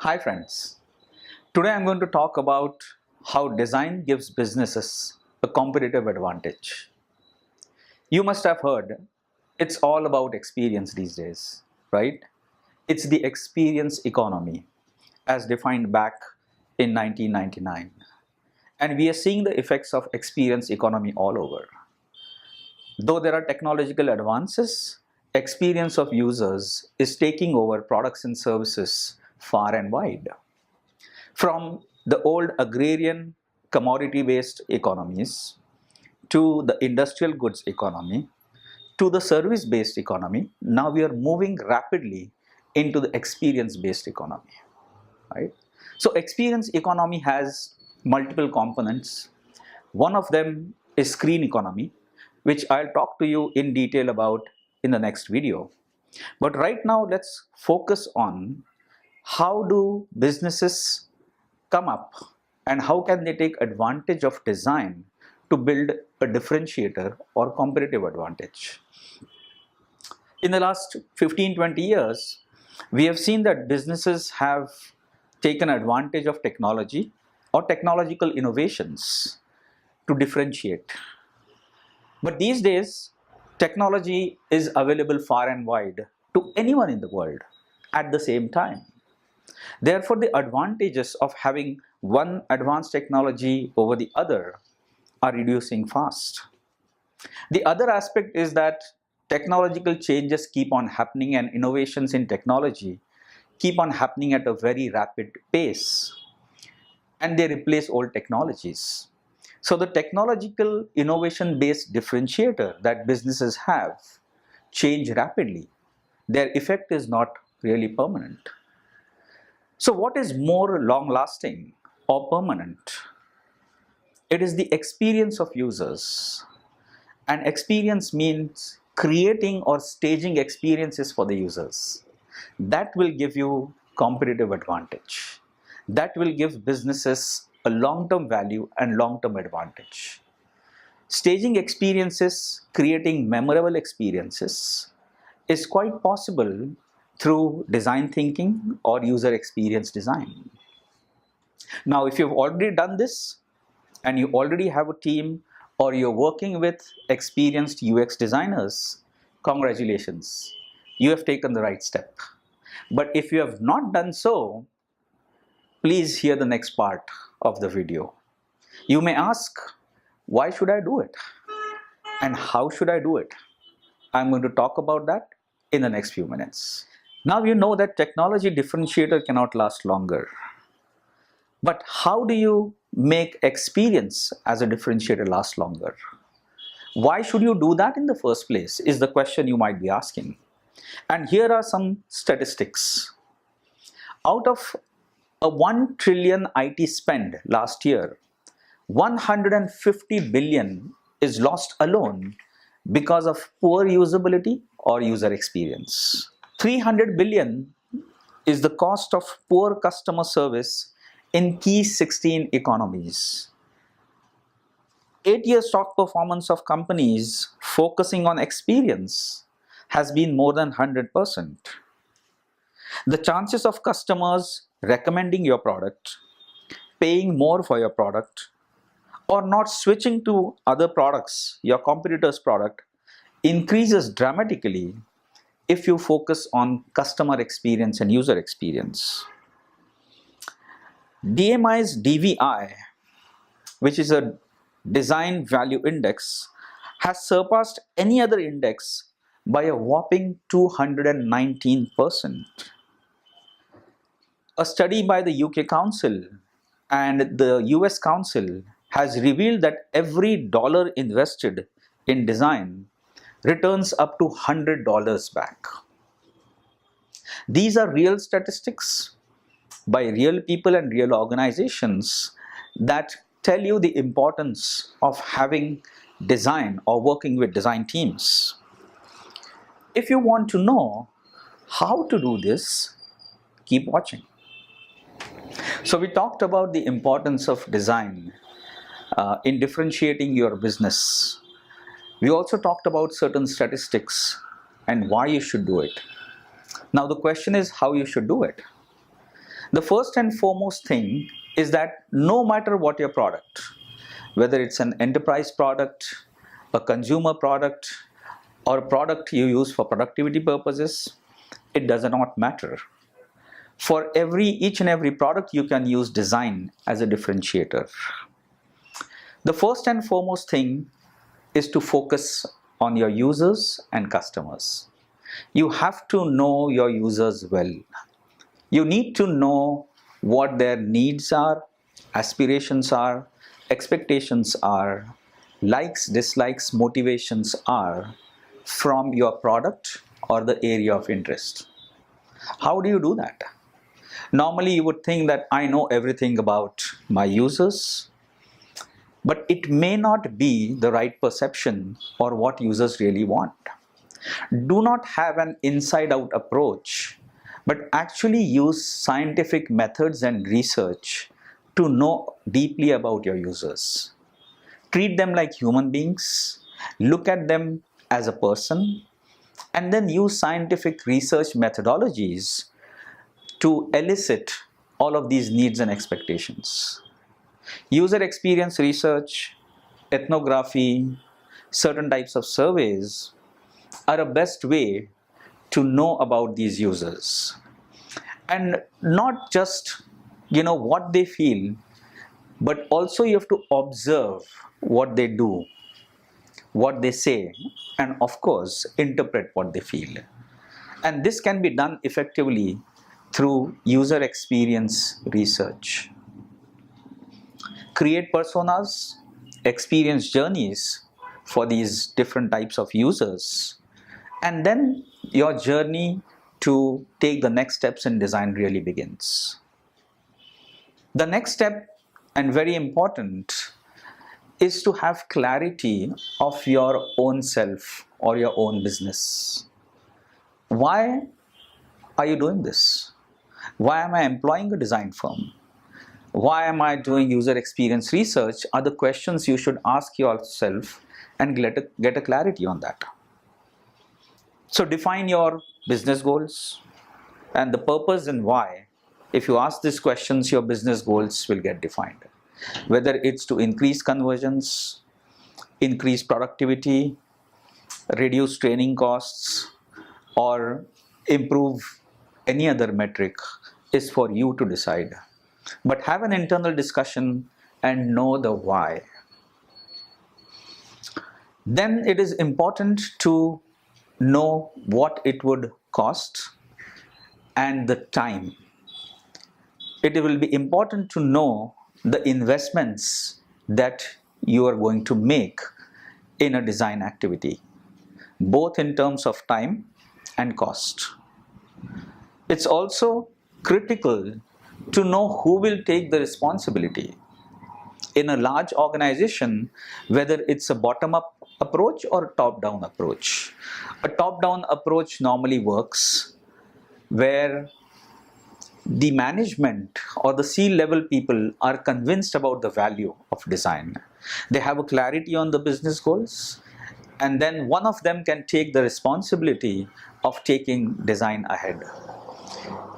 Hi friends, today I'm going to talk about how design gives businesses a competitive advantage. You must have heard it's all about experience these days, right? It's the experience economy as defined back in 1999. And we are seeing the effects of experience economy all over. Though there are technological advances, experience of users is taking over products and services far and wide. From the old agrarian commodity based economies to the industrial goods economy to the service based economy, now we are moving rapidly into the experience based economy, right? So experience economy has multiple components. One of them is screen economy, which I'll talk to you in detail about in the next video. But right now, let's focus on how do businesses come up and how can they take advantage of design to build a differentiator or competitive advantage. In the last 15-20 years, we have seen that businesses have taken advantage of technology or technological innovations to differentiate. But these days, technology is available far and wide to anyone in the world at the same time. Therefore, the advantages of having one advanced technology over the other are reducing fast. The other aspect is that technological changes keep on happening and innovations in technology keep on happening at a very rapid pace and they replace old technologies. So the technological innovation based differentiator that businesses have change rapidly. Their effect is not really permanent. So what is more long lasting or permanent? It is the experience of users. And experience means creating or staging experiences for the users. That will give you competitive advantage. That will give businesses a long-term value and long-term advantage. Staging experiences, creating memorable experiences is quite possible through design thinking or user experience design. Now, if you've already done this and you already have a team or you're working with experienced UX designers, congratulations, you have taken the right step. But if you have not done so, please hear the next part of the video. You may ask, why should I do it? And how should I do it? I'm going to talk about that in the next few minutes. Now you know that technology differentiator cannot last longer. But how do you make experience as a differentiator last longer? Why should you do that in the first place is the question you might be asking. And here are some statistics. Out of a 1 trillion IT spend last year, 150 billion is lost alone because of poor usability or user experience. 300 billion is the cost of poor customer service in key 16 economies. 8-year stock performance of companies focusing on experience has been more than 100%. The chances of customers recommending your product, paying more for your product, or not switching to other products, your competitor's product, increases dramatically if you focus on customer experience and user experience. DMI's DVI, which is a design value index, has surpassed any other index by a whopping 219%. A study by the UK Council and the US Council has revealed that every dollar invested in design returns up to $100 back. These are real statistics by real people and real organizations that tell you the importance of having design or working with design teams. If you want to know how to do this, keep watching. So we talked about the importance of design in differentiating your business. We also talked about certain statistics and why you should do it. Now the question is how you should do it. The first and foremost thing is that no matter what your product, whether it's an enterprise product, a consumer product, or a product you use for productivity purposes, it does not matter. For each and every product, you can use design as a differentiator. The first and foremost thing is to focus on your users and customers. You have to know your users well. You need to know what their needs are, aspirations are, expectations are, likes, dislikes, motivations are from your product or the area of interest. How do you do that? Normally, you would think that I know everything about my users, but it may not be the right perception or what users really want. Do not have an inside-out approach, but actually use scientific methods and research to know deeply about your users. Treat them like human beings, look at them as a person, and then use scientific research methodologies to elicit all of these needs and expectations. User experience research, ethnography, certain types of surveys are a best way to know about these users. And not just what they feel, but also you have to observe what they do, what they say, and of course interpret what they feel. And this can be done effectively through user experience research. Create personas, experience journeys for these different types of users, and then your journey to take the next steps in design really begins. The next step, and very important, is to have clarity of your own self or your own business. Why are you doing this? Why am I employing a design firm? Why am I doing user experience research? Are the questions you should ask yourself and get a clarity on that. So define your business goals and the purpose and why. If you ask these questions, your business goals will get defined. Whether it's to increase conversions, increase productivity, reduce training costs, or improve any other metric is for you to decide. But have an internal discussion and know the why. Then it is important to know what it would cost and the time. It will be important to know the investments that you are going to make in a design activity, both in terms of time and cost. It's also critical to know who will take the responsibility. In a large organization, whether it's a bottom-up approach or a top-down approach. A top-down approach normally works where the management or the C-level people are convinced about the value of design. They have a clarity on the business goals, and then one of them can take the responsibility of taking design ahead.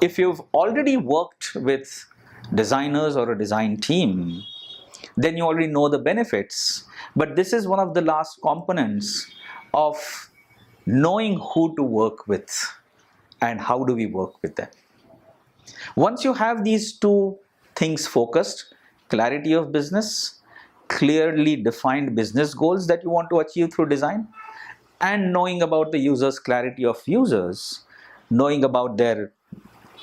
If you've already worked with designers or a design team, then you already know the benefits. But this is one of the last components of knowing who to work with and how do we work with them. Once you have these two things focused, clarity of business, clearly defined business goals that you want to achieve through design, and knowing about the users, clarity of users, knowing about their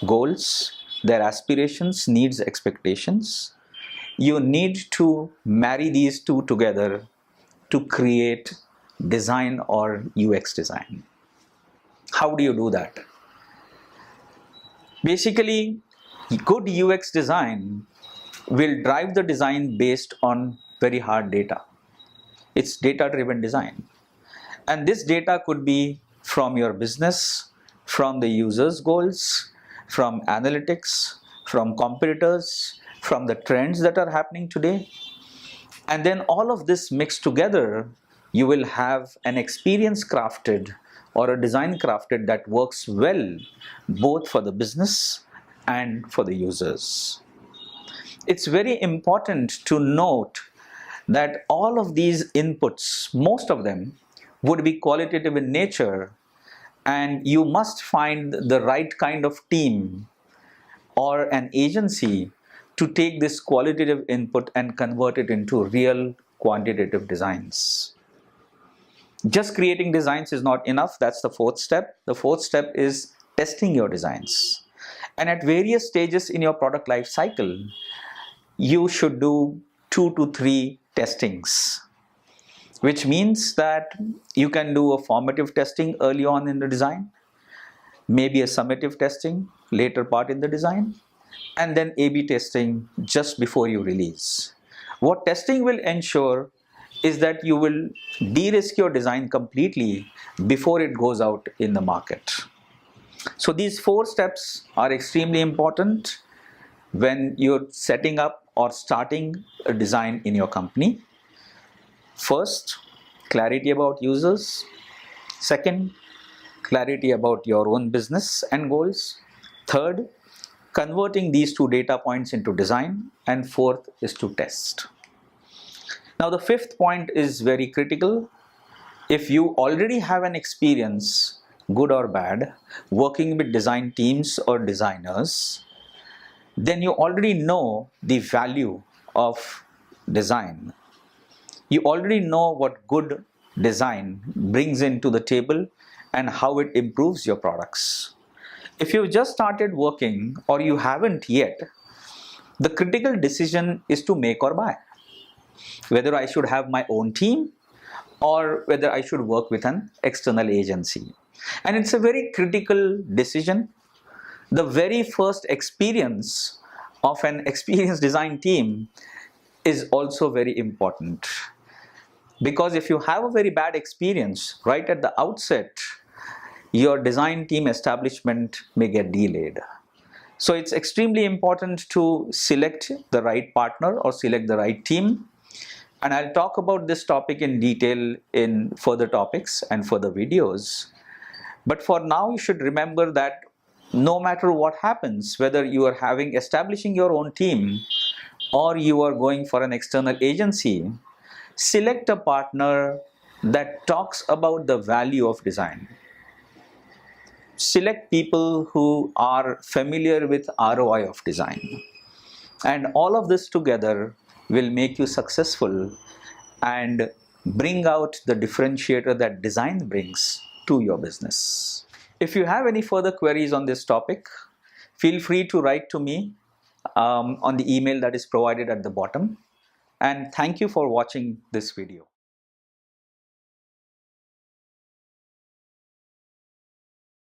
goals, their aspirations, needs, expectations, you need to marry these two together to create design or UX design. How do you do that? Basically, good UX design will drive the design based on very hard data. It's data-driven design. And this data could be from your business, from the user's goals, from analytics, from competitors, from the trends that are happening today. And then all of this mixed together, you will have an experience crafted or a design crafted that works well both for the business and for the users. It's very important to note that all of these inputs, most of them, would be qualitative in nature, and you must find the right kind of team or an agency to take this qualitative input and convert it into real quantitative designs. Just creating designs is not enough. That's the fourth step. The fourth step is testing your designs. And at various stages in your product life cycle, you should do 2 to 3 testings, which means that you can do a formative testing early on in the design, maybe a summative testing later part in the design, and then A/B testing just before you release. What testing will ensure is that you will de-risk your design completely before it goes out in the market. So these 4 steps are extremely important when you're setting up or starting a design in your company. First, clarity about users. Second, clarity about your own business and goals. Third, converting these 2 data points into design. And fourth is to test. Now the 5th point is very critical. If you already have an experience, good or bad, working with design teams or designers, then you already know the value of design. You already know what good design brings into the table and how it improves your products. If you've just started working or you haven't yet, the critical decision is to make or buy. Whether I should have my own team or whether I should work with an external agency. And it's a very critical decision. The very first experience of an experienced design team is also very important. Because if you have a very bad experience right at the outset, your design team establishment may get delayed. So it's extremely important to select the right partner or select the right team. And I'll talk about this topic in detail in further topics and further videos. But for now, you should remember that no matter what happens, whether you are establishing your own team or you are going for an external agency, select a partner that talks about the value of design. Select people who are familiar with ROI of design. And all of this together will make you successful and bring out the differentiator that design brings to your business. If you have any further queries on this topic, feel free to write to me on the email that is provided at the bottom. And thank you for watching this video.